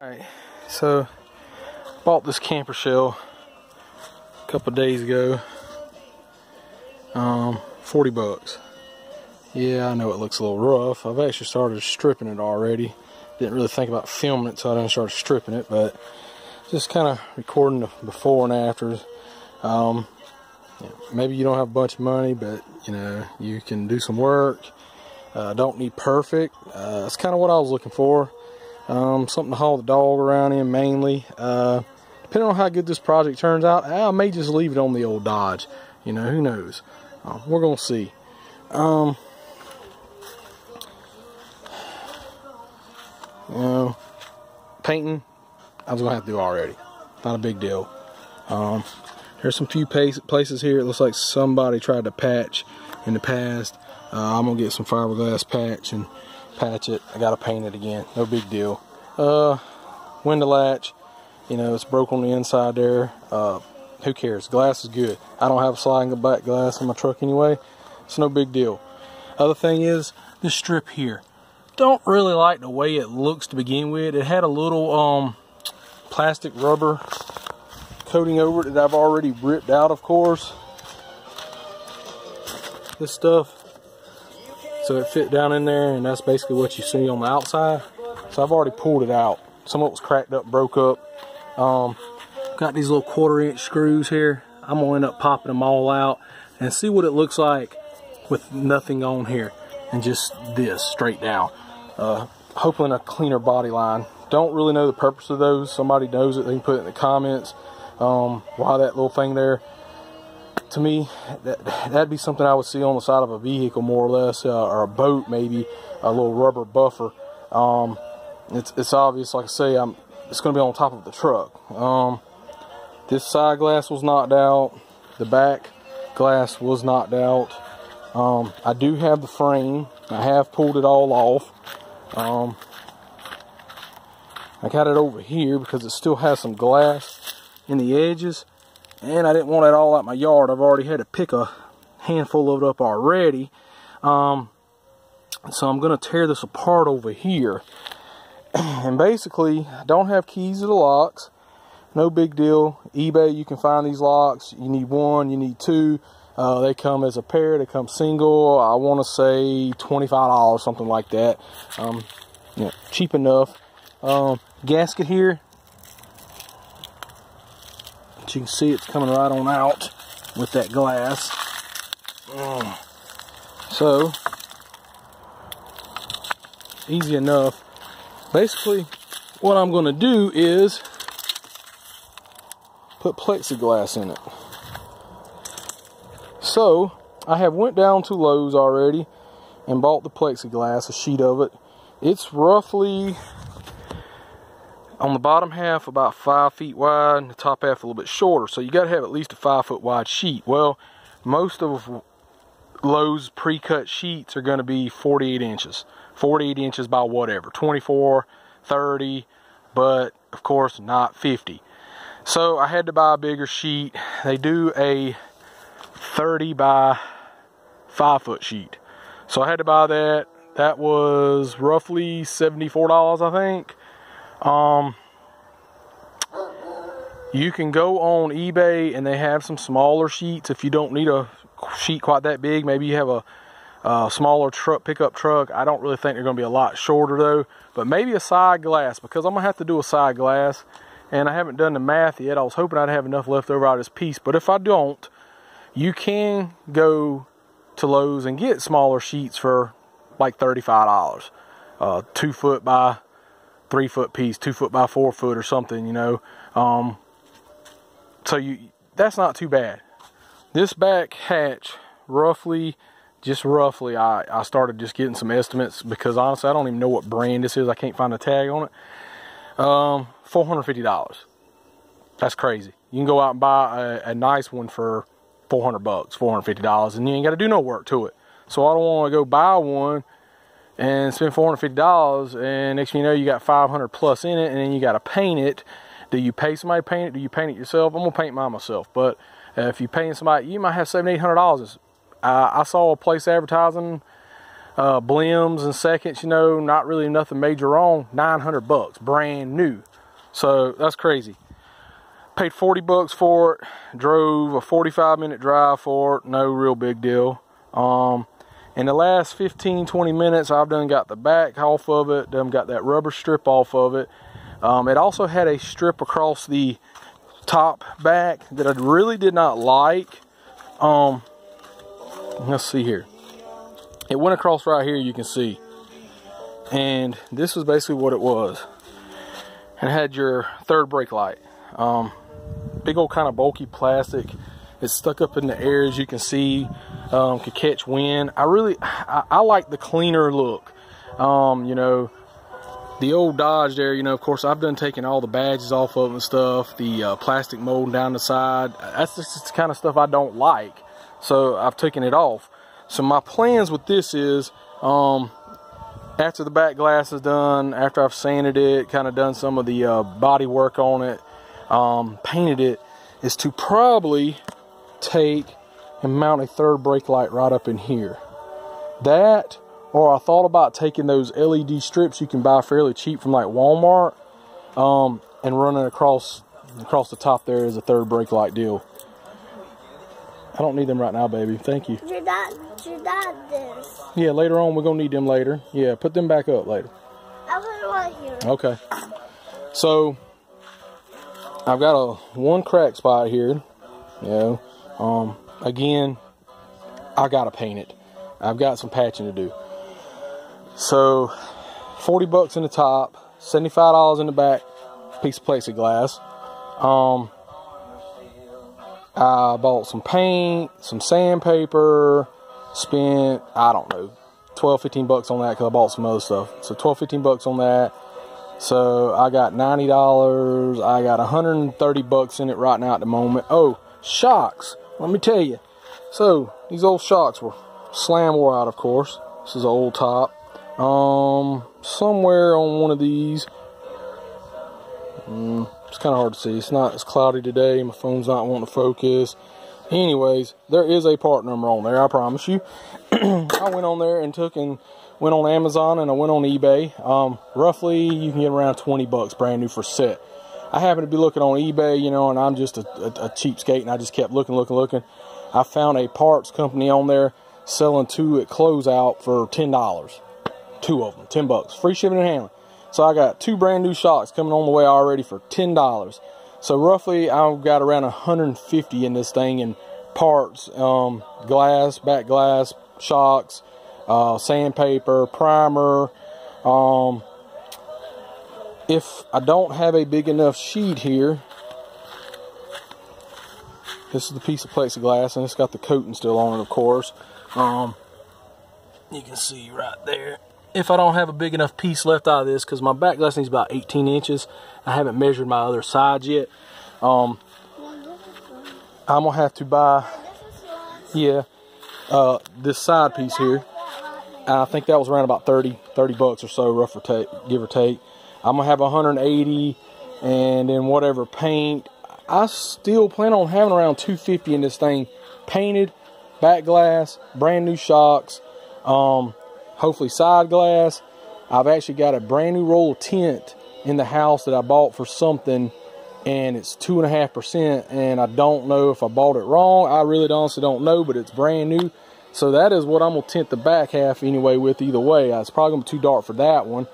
Alright, so bought this camper shell a couple days ago. 40 bucks. Yeah, I know it looks a little rough. I've actually started stripping it already. Didn't really think about filming it, so I didn't start stripping it, but just kind of recording the before and afters. Maybe you don't have a bunch of money, but you know, you can do some work. Don't need perfect. That's kind of what I was looking for. Something to haul the dog around in mainly. Depending on how good this project turns out, I may just leave it on the old Dodge. You know, who knows? We're gonna see. You know, painting, I was gonna have to do already. Not a big deal. There's some few places here. It looks like somebody tried to patch in the past. I'm gonna get some fiberglass patch and patch it. I gotta paint it again. No big deal. Window latch, you know, it's broke on the inside there. Who cares? Glass is good. I don't have a sliding back glass in my truck anyway. It's no big deal. Other thing is this strip here. Don't really like the way it looks to begin with. It had a little plastic rubber coating over it that I've already ripped out, of course. This stuff. So it fit down in there, and that's basically what you see on the outside. So I've already pulled it out. Some of it was cracked up, broke up. Got these little 1/4-inch screws here. I'm gonna end up popping them all out and see what it looks like with nothing on here and just this straight down. Hopefully a cleaner body line. Don't really know the purpose of those. Somebody knows it, they can put it in the comments. Why that little thing there. To me, that'd be something I would see on the side of a vehicle more or less, or a boat maybe, a little rubber buffer. It's obvious, like I say, it's going to be on top of the truck. This side glass was knocked out. The back glass was knocked out. I do have the frame. I have pulled it all off. I got it over here because it still has some glass in the edges, and I didn't want it all out my yard. I've already had to pick a handful of it up already. So I'm going to tear this apart over here. And basically, I don't have keys to the locks. No big deal. eBay, you can find these locks. You need one, you need two. They come as a pair, they come single. I want to say $25, something like that. You know, cheap enough. Gasket here. As you can see, it's coming right on out with that glass. So, easy enough. Basically, what I'm going to do is put plexiglass in it. So, I have went down to Lowe's already and bought the plexiglass, a sheet of it. It's roughly, on the bottom half, about 5 feet wide, and the top half a little bit shorter. So you got to have at least a 5-foot wide sheet. Well, most of Lowe's pre-cut sheets are going to be 48 inches. 48 inches by whatever, 24, 30, but of course not 50. So I had to buy a bigger sheet. They do a 30 by 5-foot sheet. So I had to buy that. That was roughly $74, I think. You can go on eBay and they have some smaller sheets if you don't need a sheet quite that big. Maybe you have a smaller pickup truck. I don't really think they're going to be a lot shorter though, but maybe a side glass, because I'm going to have to do a side glass, and I haven't done the math yet. I was hoping I'd have enough left over out of this piece, but if I don't, you can go to Lowe's and get smaller sheets for like $35. 2-foot by 3-foot piece, 2-foot by 4-foot or something, you know. So that's not too bad. This back hatch, just roughly, I started just getting some estimates, because honestly I don't even know what brand this is. I can't find a tag on it. $450. That's crazy. You can go out and buy a nice one for $400, $450, and you ain't got to do no work to it. So I don't want to go buy one and spend $450, and next thing you know, you got 500 plus in it, and then you got to paint it. Do you pay somebody to paint it? Do you paint it yourself? I'm gonna paint mine myself, but if you paying somebody, you might have $700, $800. I saw a place advertising blims and seconds, you know, not really nothing major wrong, $900, brand new. So that's crazy. Paid 40 bucks for it. Drove a 45-minute drive for it. No real big deal. In the last 15-20 minutes, I've done got the back off of it. Done got that rubber strip off of it. It also had a strip across the top back that I really did not like. Let's see here. It went across right here, you can see. And this was basically what it was. And it had your third brake light. Big old kind of bulky plastic. It's stuck up in the air, as you can see. Could catch wind. I like the cleaner look. You know, the old Dodge there, you know, of course I've done taken all the badges off of them and stuff, the plastic mold down the side. That's just the kind of stuff I don't like, so I've taken it off. So my plans with this is, after the back glass is done, after I've sanded it, kind of done some of the body work on it, painted it, is to probably take and mount a third brake light right up in here. That, or I thought about taking those LED strips you can buy fairly cheap from like Walmart, and running across the top there as a third brake light deal. I don't need them right now, baby. Thank you. You got this. Yeah, later on we're gonna need them later. Yeah, put them back up later. I put it right here. Okay. So I've got one crack spot here. You know, again, I gotta paint it. I've got some patching to do. So 40 bucks in the top, $75 in the back, piece of plexiglass. I bought some paint, some sandpaper, spent, I don't know, 12-15 bucks on that because I bought some other stuff. So 12-15 bucks on that. So I got $90. I got 130 bucks in it right now at the moment. Oh, shocks. Let me tell you. So these old shocks were slam wore out, of course. This is an old top. Somewhere on one of these. It's kind of hard to see. It's cloudy today. My phone's not wanting to focus. Anyways, there is a part number on there, I promise you. I went on there and went on Amazon and I went on eBay. Roughly, you can get around 20 bucks brand new for a set. I happened to be looking on eBay, you know, and I'm just a cheapskate, and I just kept looking. I found a parts company on there selling two at closeout for $10. Two of them, 10 bucks. Free shipping and handling. So I got two brand new shocks coming on the way already for $10. So roughly I've got around 150 in this thing in parts, glass, back glass, shocks, sandpaper, primer. If I don't have a big enough sheet here, this is the piece of plexiglass and it's got the coating still on it, of course. You can see right there. If I don't have a big enough piece left out of this, because my back glass needs about 18 inches. I haven't measured my other sides yet. I'm going to have to buy, this side piece here. I think that was around about 30 bucks or so, give or take. I'm going to have 180, and then whatever paint. I still plan on having around 250 in this thing. Painted, back glass, brand new shocks. Hopefully side glass. I've actually got a brand new roll of tint in the house that I bought for something, and it's 2.5%, and I don't know if I bought it wrong. I really honestly don't know, but it's brand new. So that is what I'm going to tint the back half anyway with either way. It's probably going to be too dark for that one,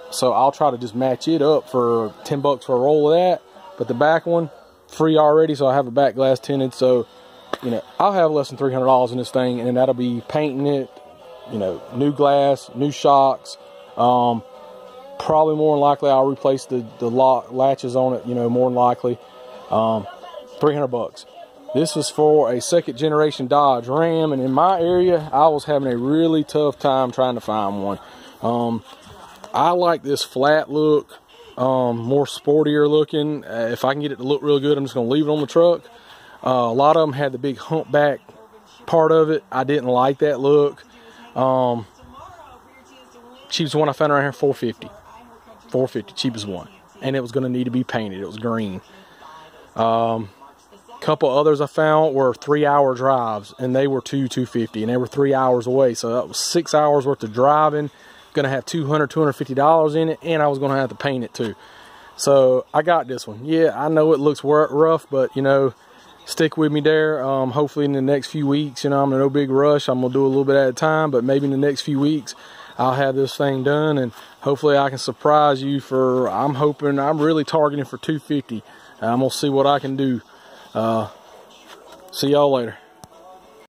so I'll try to just match it up for 10 bucks for a roll of that. But the back one, free already, so I have a back glass tinted, so, you know, I'll have less than $300 in this thing, and that'll be painting it, you know, new glass, new shocks. Probably more than likely I'll replace the latches on it, you know, more than likely. 300 bucks. This is for a second generation Dodge Ram, and in my area I was having a really tough time trying to find one. I like this flat look, more sportier looking. If I can get it to look real good, I'm just going to leave it on the truck. A lot of them had the big humpback part of it. I didn't like that look. Cheapest one I found around here, $450, cheapest one, and it was going to need to be painted. It was green. Couple others I found were 3-hour drives, and they were $250, and they were 3 hours away, so that was 6 hours worth of driving. Going to have $250 in it, and I was going to have to paint it too. So I got this one. Yeah, I know it looks rough, but you know, stick with me there. Hopefully in the next few weeks, you know, I'm in no big rush. I'm gonna do a little bit at a time, but maybe in the next few weeks I'll have this thing done, and hopefully I can surprise you for, I'm really targeting for 250. I'm gonna see what I can do. See y'all later.